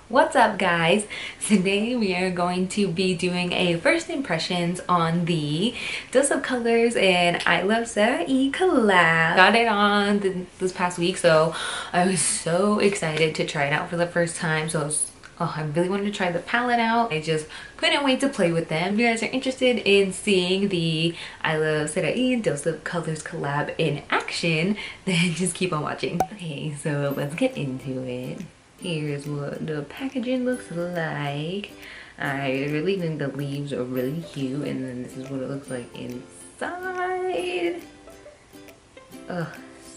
What's up guys? Today we are going to be doing a first impressions on the Dose of Colors and Iluvsarahii collab. Got it on this past week, so I was so excited to try it out for the first time. I really wanted to try the palette out. I just couldn't wait to play with them. If you guys are interested in seeing the Iluvsarahii Dose of Colors collab in action, then just keep on watching. Okay, so let's get into it. Here's what the packaging looks like. I really think the leaves are really cute, and then this is what it looks like inside. Oh,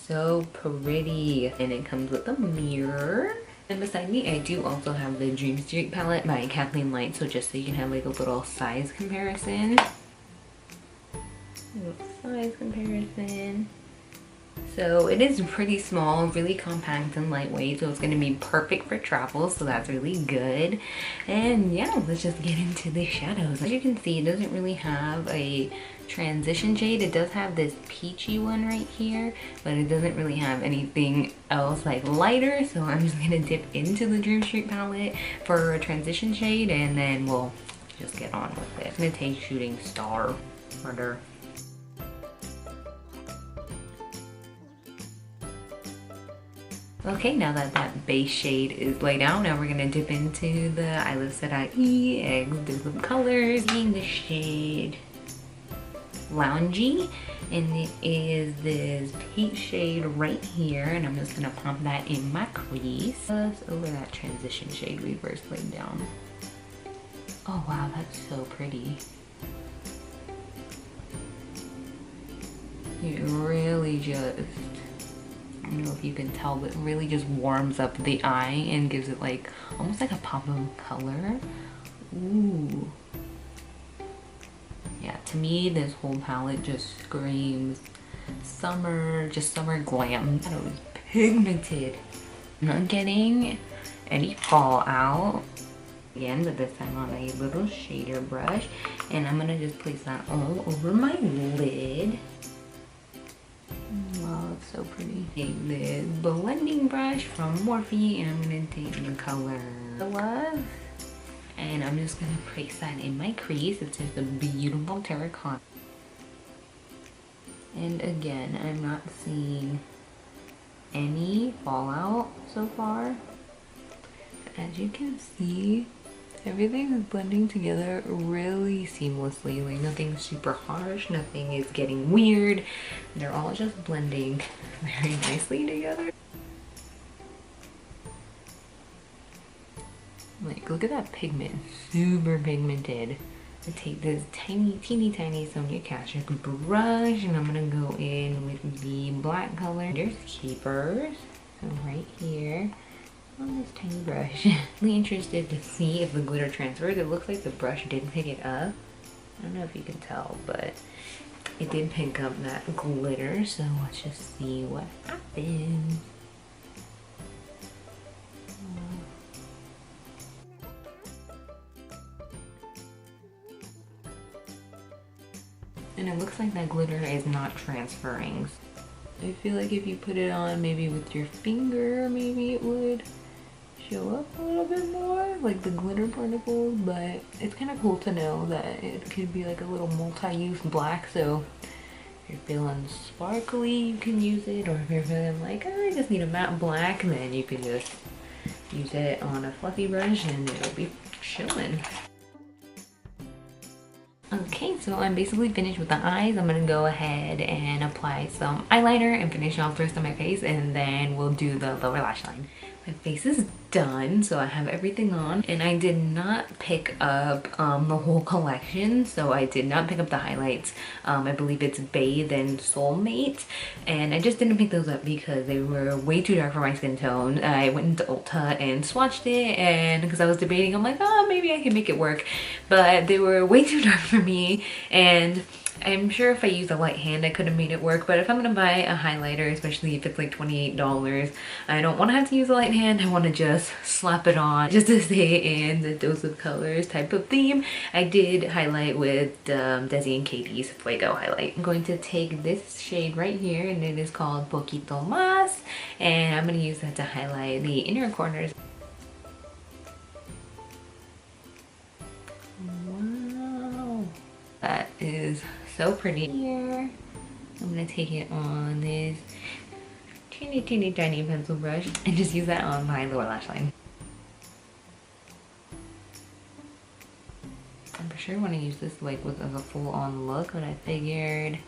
so pretty. And it comes with a mirror. And beside me, I do also have the Dream Street palette by Kathleen Light, so just so you can have like a little size comparison. So it is pretty small, really compact and lightweight, so it's going to be perfect for travel, so that's really good. And yeah, let's just get into the shadows. As you can see, it doesn't really have a transition shade. It does have this peachy one right here, but it doesn't really have anything else like lighter, so I'm just going to dip into the Dream Street palette for a transition shade, and then we'll just get on with it. I'm going to take Shooting Star harder. Okay, now that that base shade is laid out, now we're gonna dip into the Iluvsarahii Eggs Dose of Colors, being the shade Loungy, and it is this peach shade right here, and I'm just gonna pop that in my crease, just over that transition shade we first laid down. Oh wow, that's so pretty. It really just, I don't know if you can tell, but it really just warms up the eye and gives it like almost like a pop of color. Ooh. Yeah, to me this whole palette just screams summer, just summer glam. It was pigmented. I'm not getting any fallout. Again, but this time on a little shader brush, and I'm gonna just place that all over my lid. Wow, it's so pretty. Take this blending brush from Morphe, and I'm gonna take the color Love, and I'm just gonna place that in my crease. It's just a beautiful terracotta. And again, I'm not seeing any fallout so far. As you can see, everything is blending together really seamlessly. Like nothing's super harsh, nothing is getting weird. They're all just blending very nicely together. Like, look at that pigment, super pigmented. I take this teeny tiny Sonia Kashuk brush, and I'm gonna go in with the black color. There's Keepers, so right here on this tiny brush. Really interested to see if the glitter transfers. It looks like the brush did pick it up. I don't know if you can tell, but it did pick up that glitter, so let's just see what happens. And it looks like that glitter is not transferring. I feel like if you put it on maybe with your finger, maybe it would show up a little bit more, like the glitter particles, but it's kind of cool to know that it could be like a little multi-use black, so if you're feeling sparkly, you can use it, or if you're feeling like, oh, I just need a matte black, then you can just use it on a fluffy brush and it'll be chilling. Okay, so I'm basically finished with the eyes. I'm gonna go ahead and apply some eyeliner and finish off the rest of my face, and then we'll do the lower lash line. My face is done, so I have everything on, and I did not pick up the whole collection, so I did not pick up the highlights. I believe it's Bathe and Soulmate, and I just didn't pick those up because they were way too dark for my skin tone. I went into Ulta and swatched it, and because I was debating, I'm like, oh, maybe I can make it work, but they were way too dark for me, and I'm sure if I used a light hand I could have made it work, but if I'm gonna buy a highlighter, especially if it's like $28, I don't want to have to use a light hand. I want to just slap it on just to stay in the Dose of Colors type of theme. I did highlight with Desi and Katie's Fuego highlight. I'm going to take this shade right here, and it is called Poquito Mas, and I'm going to use that to highlight the inner corners. is so pretty. Here, I'm gonna take it on this teeny tiny pencil brush and just use that on my lower lash line. I'm for sure want to use this like as a full-on look, but I figured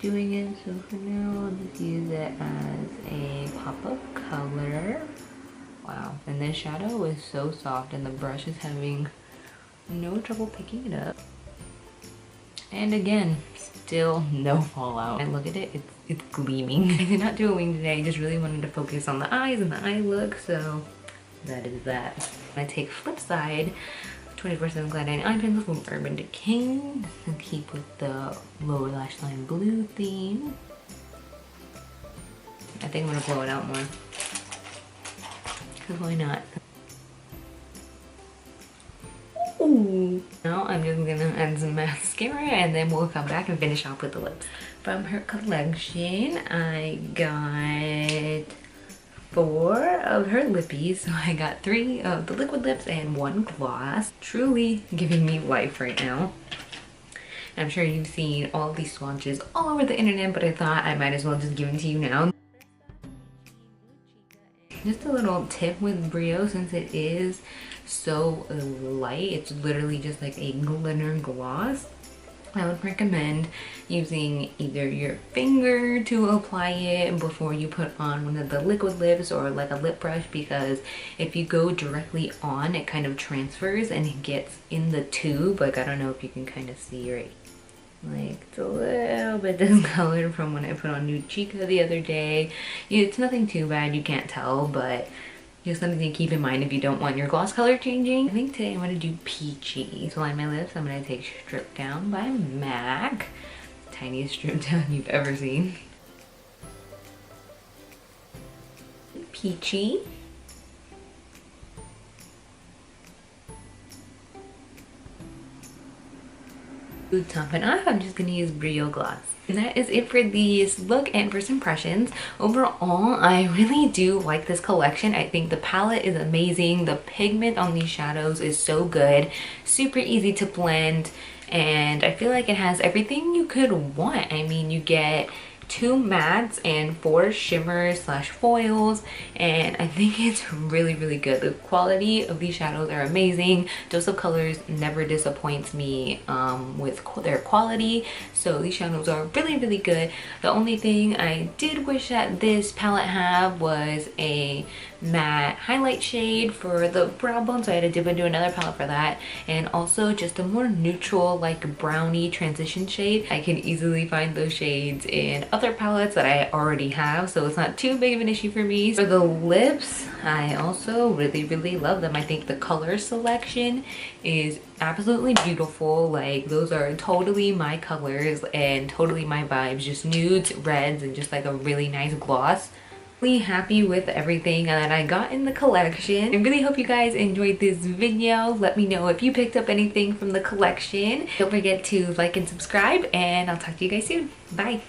doing it, so for now I'll just use it as a pop of color. Wow, and this shadow is so soft and the brush is having no trouble picking it up. And again, still no fallout. And look at it, it's gleaming. I did not do a wing today, I just really wanted to focus on the eyes and the eye look, so that is that. I take flip side 24/7 Gliding Eye Pencil from Urban Decay and keep with the lower lash line blue theme. I think I'm gonna blow it out more. Cause why not? Ooh. Now I'm just gonna add some mascara and then we'll come back and finish off with the lips. From her collection, I got 4 of her lippies. So I got 3 of the liquid lips and 1 gloss. Truly giving me life right now. I'm sure you've seen all of these swatches all over the internet, but I thought I might as well just give them to you now. Just a little tip with Brio, since it is so light, it's literally just like a glitter gloss. I would recommend using either your finger to apply it before you put on one of the liquid lips or like a lip brush, because if you go directly on, it kind of transfers and it gets in the tube. Like, I don't know if you can kind of see right, like it's a little bit discolored from when I put on Nude Chica the other day. It's nothing too bad, you can't tell, but just something to keep in mind if you don't want your gloss color changing. I think today I'm gonna do Peachy. To line my lips, I'm gonna take Strip Down by MAC. Tiniest strip down you've ever seen. Peachy. To top it off, I'm just gonna use Brio Gloss. And that is it for this look and first impressions. Overall, I really do like this collection. I think the palette is amazing. The pigment on these shadows is so good. Super easy to blend. And I feel like it has everything you could want. I mean, you get 2 mattes and 4 shimmers / foils, and I think it's really good. The quality of these shadows are amazing. Dose of Colors never disappoints me with their quality, so these shadows are really good. The only thing I did wish that this palette had was a matte highlight shade for the brow bone, so I had to dip into another palette for that, and also just a more neutral like brownie transition shade. I can easily find those shades in other palettes that I already have, so it's not too big of an issue for me. For the lips, I also really love them. I think the color selection is absolutely beautiful. Like, those are totally my colors and totally my vibes, just nudes, reds, and just like a really nice gloss. Really happy with everything that I got in the collection. I really hope you guys enjoyed this video. Let me know if you picked up anything from the collection. Don't forget to like and subscribe, and I'll talk to you guys soon. Bye.